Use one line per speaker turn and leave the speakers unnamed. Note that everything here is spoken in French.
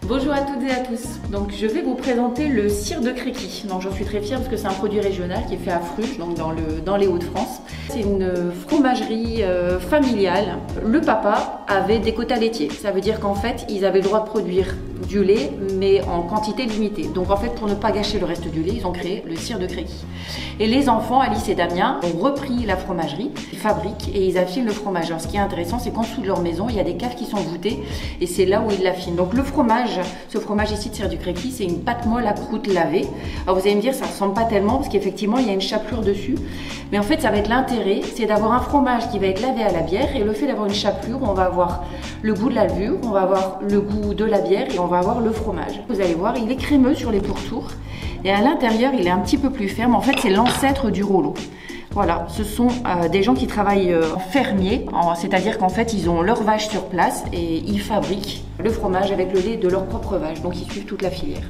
Bonjour à toutes et à tous. Donc je vais vous présenter le Sire de Créqui. Donc j'en suis très fière parce que c'est un produit régional qui est fait à Fruges, donc dans les Hauts-de-France. C'est une fromagerie familiale. Le papa avait des quotas laitiers. Ça veut dire qu'en fait, ils avaient le droit de produire du lait, mais en quantité limitée. Donc en fait, pour ne pas gâcher le reste du lait, ils ont créé le Sire de Créqui. Et les enfants, Alice et Damien, ont repris la fromagerie, ils fabriquent et ils affinent le fromage. Alors ce qui est intéressant, c'est qu'en dessous de leur maison, il y a des caves qui sont voûtées et c'est là où ils l'affinent. Donc le fromage, ce fromage ici de Sire du Créqui, c'est une pâte molle à croûte lavée. Alors vous allez me dire, ça ressemble pas tellement parce qu'effectivement, il y a une chapelure dessus. Mais en fait, ça va être l'intérêt, c'est d'avoir un fromage qui va être lavé à la bière, et le fait d'avoir une chapelure, on va avoir le goût de la levure, on va avoir le goût de la bière et on va avoir le fromage. Vous allez voir, il est crémeux sur les pourtours et à l'intérieur, il est un petit peu plus ferme. En fait, c'est l'ancêtre du rouleau. Voilà, ce sont des gens qui travaillent en fermier, c'est-à-dire qu'en fait, ils ont leurs vaches sur place et ils fabriquent le fromage avec le lait de leur propre vache. Donc, ils suivent toute la filière.